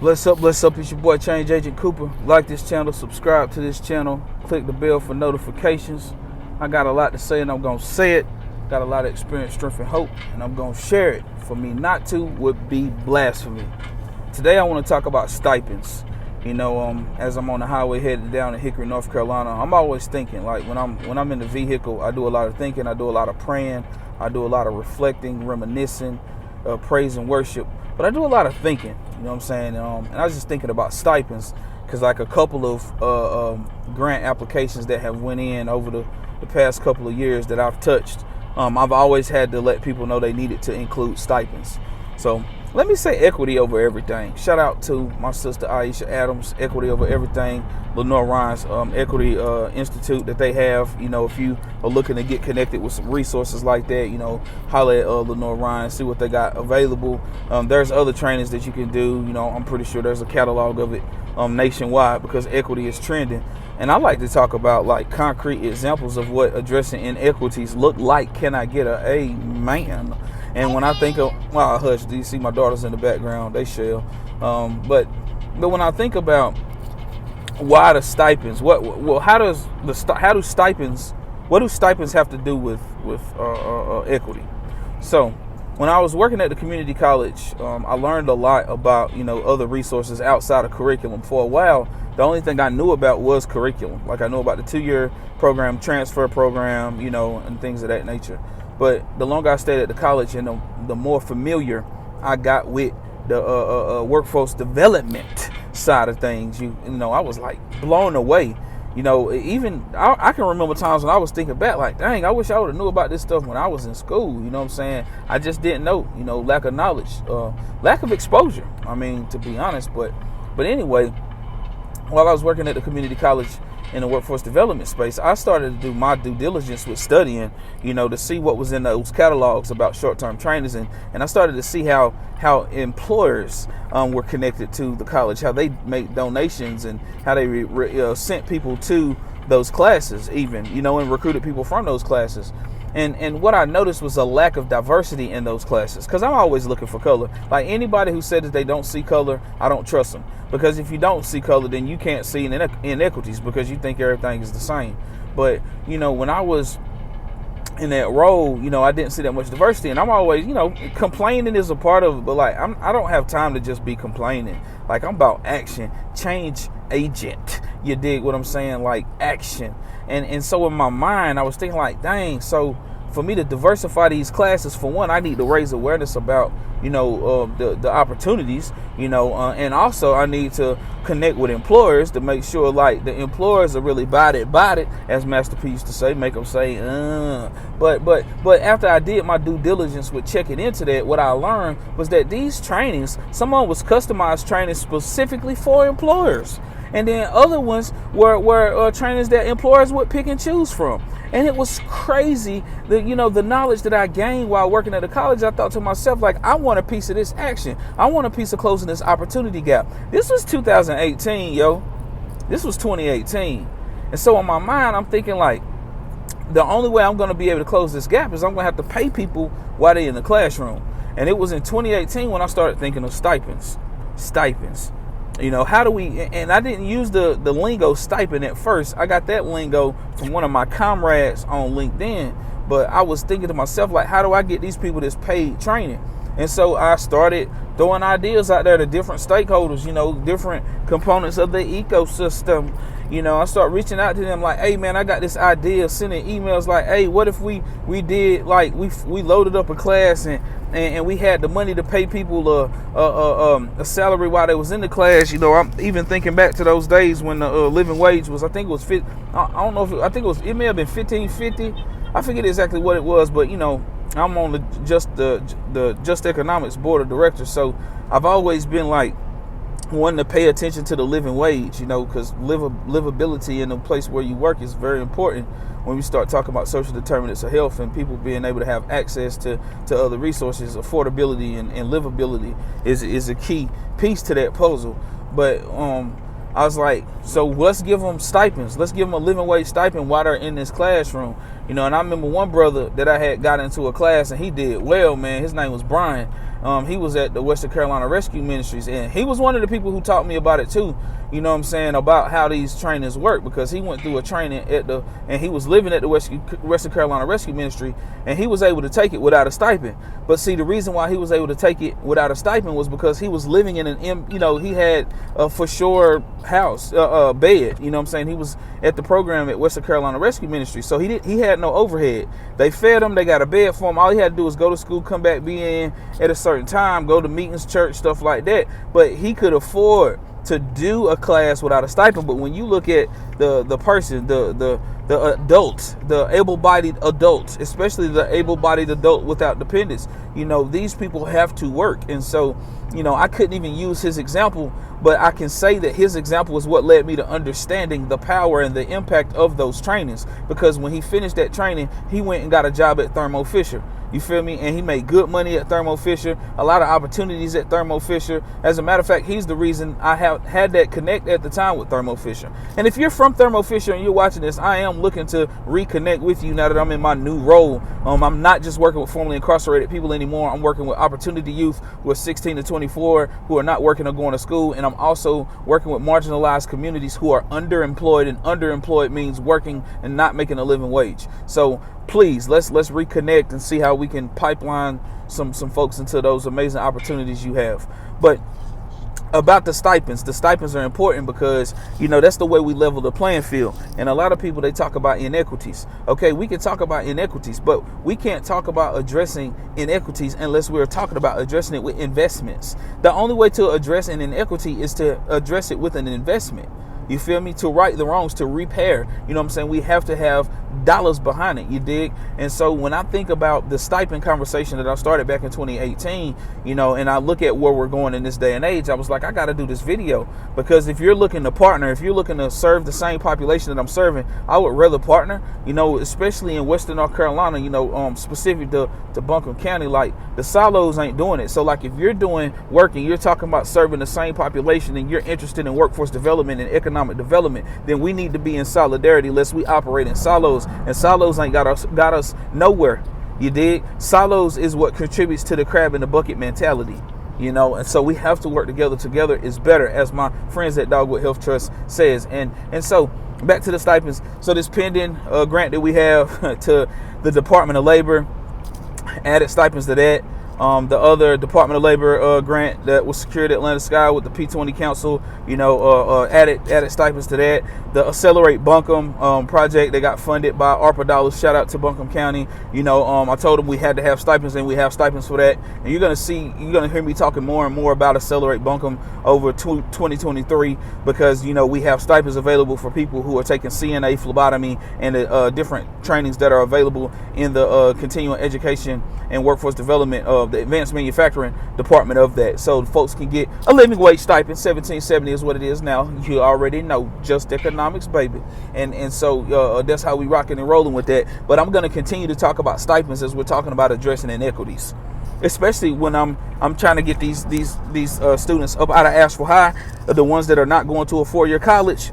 Bless up, it's your boy Change Agent Cooper. Like this channel, subscribe to this channel, click the bell for notifications. I got a lot to say and I'm going to say it. Got a lot of experience, strength, and hope, and I'm going to share it. For me not to would be blasphemy. Today I want to talk about stipends. As I'm on the highway headed down to Hickory, North Carolina, I'm always thinking, like when I'm in the vehicle, I do a lot of thinking, I do a lot of praying, I do a lot of reflecting, reminiscing, praise and worship. But I do a lot of thinking, you know what I'm saying? And I was just thinking about stipends because like a couple of grant applications that have went in over the past couple of years that I've touched, I've always had to let people know they needed to include stipends. So let me say equity over everything. Shout out to my sister Aisha Adams, equity over everything. Lenore Ryan's equity institute that they have. If you are looking to get connected with some resources like that, holler at Lenore Ryan, see what they got available. There's other trainings that you can do. I'm pretty sure there's a catalog of it nationwide because equity is trending. And I like to talk about like concrete examples of what addressing inequities look like. Can I get a amen? And when I think of, well, hush, do you see my daughters in the background? They shall. But when I think about why the stipends, what do stipends have to do with equity? So when I was working at the community college, I learned a lot about other resources outside of curriculum. For a while, the only thing I knew about was curriculum. Like I knew about the 2-year program, transfer program, and things of that nature. But the longer I stayed at the college and the more familiar I got with the workforce development side of things, I was like blown away. Even I can remember times when I was thinking back like, dang, I wish I would have knew about this stuff when I was in school. You know what I'm saying? I just didn't know, lack of knowledge, lack of exposure. I mean, to be honest, but anyway, while I was working at the community college in the workforce development space, I started to do my due diligence with studying, to see what was in those catalogs about short-term trainers. And I started to see how employers were connected to the college, how they made donations and how they sent people to those classes even, and recruited people from those classes. And what I noticed was a lack of diversity in those classes because I'm always looking for color. Like anybody who said that they don't see color, I don't trust them. Because if you don't see color, then you can't see inequities because you think everything is the same. But, when I was in that role, I didn't see that much diversity. And I'm always, complaining is a part of it. But like, I don't have time to just be complaining. Like I'm about action, change agent. You dig what I'm saying? Like action. And so in my mind, I was thinking like, dang, so for me to diversify these classes, for one, I need to raise awareness about, the opportunities, and also I need to connect with employers to make sure like the employers are really about it, as Master P used to say, make them say, But after I did my due diligence with checking into that, what I learned was that these trainings, some of them was customized training specifically for employers. And then other ones were trainings that employers would pick and choose from. And it was crazy that, the knowledge that I gained while working at the college. I thought to myself, like, I want a piece of this action. I want a piece of closing this opportunity gap. This was 2018, yo. This was 2018. And so in my mind, I'm thinking like, the only way I'm going to be able to close this gap is I'm going to have to pay people while they're in the classroom. And it was in 2018 when I started thinking of stipends. How do we, and I didn't use the lingo stipend at first. I got that lingo from one of my comrades on LinkedIn, but I was thinking to myself, like, how do I get these people this paid training? And so I started throwing ideas out there to different stakeholders, different components of the ecosystem. I start reaching out to them like, hey man, I got this idea, sending emails like, hey, what if we did like we loaded up a class and we had the money to pay people a salary while they was in the class. I'm even thinking back to those days when the living wage was, I think it was it may have been $15.50. I forget exactly what it was, but I'm on the Just Economics board of directors, so I've always been like wanting to pay attention to the living wage, because livability in the place where you work is very important when we start talking about social determinants of health and people being able to have access to other resources. Affordability and livability is a key piece to that puzzle. But I was like, so let's give them stipends. Let's give them a living wage stipend while they're in this classroom. And I remember one brother that I had got into a class and he did well, man. His name was Brian. He was at the Western Carolina Rescue Ministries, and he was one of the people who taught me about it too. You know what I'm saying, about how these trainings work, because he went through a training and he was living at the Western Carolina Rescue Ministry, and he was able to take it without a stipend. But see, the reason why he was able to take it without a stipend was because he was living in he had a for sure house, bed. You know what I'm saying? He was at the program at Western Carolina Rescue Ministry, so he had no overhead. They fed him, they got a bed for him. All he had to do was go to school, come back, be in at a certain time, go to meetings, church, stuff like that. But he could afford to do a class without a stipend. But when you look at the person, the adults, the able-bodied adults, especially the able-bodied adult without dependents, these people have to work. And so, I couldn't even use his example, but I can say that his example is what led me to understanding the power and the impact of those trainings. Because when he finished that training, he went and got a job at Thermo Fisher. You feel me? And he made good money at Thermo Fisher, a lot of opportunities at Thermo Fisher. As a matter of fact, he's the reason I had that connect at the time with Thermo Fisher. And if you're from Thermo Fisher and you're watching this, I am looking to reconnect with you now that I'm in my new role. I'm not just working with formerly incarcerated people anymore. I'm working with opportunity youth who are 16 to 24 who are not working or going to school. And I'm also working with marginalized communities who are underemployed, and underemployed means working and not making a living wage. So please, let's reconnect and see how we can pipeline some folks into those amazing opportunities you have. But about the stipends are important because, that's the way we level the playing field. And a lot of people, they talk about inequities. Okay, we can talk about inequities, but we can't talk about addressing inequities unless we're talking about addressing it with investments. The only way to address an inequity is to address it with an investment. You feel me? To right the wrongs, to repair. You know what I'm saying? We have to have dollars behind it. You dig? And so when I think about the stipend conversation that I started back in 2018, and I look at where we're going in this day and age, I was like, I got to do this video, because if you're looking to partner, if you're looking to serve the same population that I'm serving, I would rather partner, especially in Western North Carolina, specific to Buncombe County. Like, the silos ain't doing it. So like, if you're doing work and you're talking about serving the same population and you're interested in workforce development and economic development, then we need to be in solidarity, lest we operate in silos, and silos ain't got us nowhere. You dig? Silos is what contributes to the crab in the bucket mentality, and so we have to work together. Together is better, as my friends at Dogwood Health Trust says. And so back to the stipends. So this pending grant that we have to the Department of Labor, added stipends to that. The other Department of Labor grant that was secured at Atlanta Sky with the P20 Council, added stipends to that. The Accelerate Buncombe project, they got funded by ARPA dollars. Shout out to Buncombe County. I told them we had to have stipends, and we have stipends for that. And you're gonna hear me talking more and more about Accelerate Buncombe over 2023, because we have stipends available for people who are taking CNA, phlebotomy, and the different trainings that are available in the continuing education and workforce development of the advanced manufacturing department of that. So folks can get a living wage stipend. $17.70 is what it is now. You already know, just economics, baby. And so that's how we rocking and rolling with that. But I'm going to continue to talk about stipends as we're talking about addressing inequities, especially when I'm trying to get these students up out of Asheville High, the ones that are not going to a 4-year college.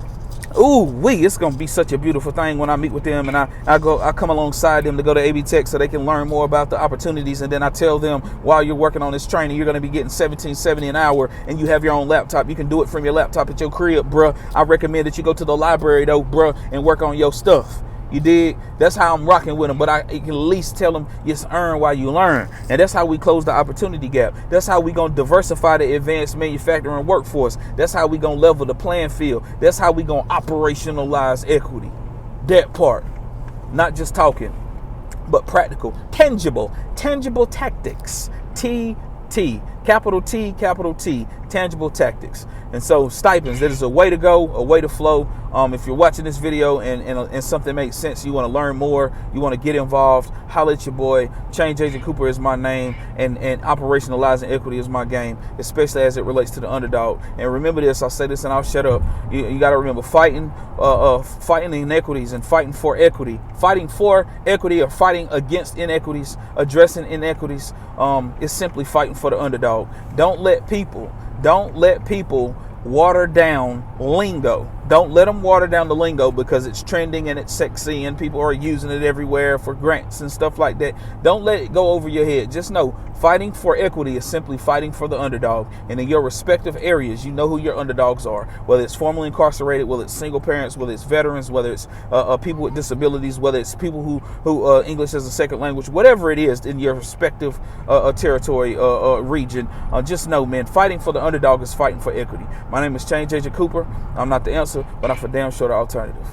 It's gonna be such a beautiful thing when I meet with them, and I come alongside them to go to AB Tech so they can learn more about the opportunities. And then I tell them, while you're working on this training, you're gonna be getting $17.70 an hour, and you have your own laptop. You can do it from your laptop at your crib, bruh. I recommend that you go to the library though, bruh, and work on your stuff. You dig? That's how I'm rocking with them. But I can at least tell them it's earn while you learn. And that's how we close the opportunity gap. That's how we going to diversify the advanced manufacturing workforce. That's how we going to level the playing field. That's how we going to operationalize equity. That part. Not just talking, but practical. Tangible tactics. Capital T, tangible tactics. And so stipends, that is a way to go, a way to flow. If you're watching this video and something makes sense, you want to learn more, you want to get involved, holla at your boy. Change Agent Cooper is my name, and operationalizing equity is my game, especially as it relates to the underdog. And remember this, I'll say this and I'll shut up. You got to remember, fighting inequities and fighting for equity or fighting against inequities, addressing inequities, is simply fighting for the underdog. Don't let people water down lingo. Don't let them water down the lingo because it's trending and it's sexy and people are using it everywhere for grants and stuff like that. Don't let it go over your head. Just know fighting for equity is simply fighting for the underdog. And in your respective areas, you know who your underdogs are. Whether it's formerly incarcerated, whether it's single parents, whether it's veterans, whether it's people with disabilities, whether it's people who English as a second language, whatever it is in your respective territory, region, just know, man, fighting for the underdog is fighting for equity. My name is Change Agent Cooper. I'm not the answer, but I'm for damn sure the alternative.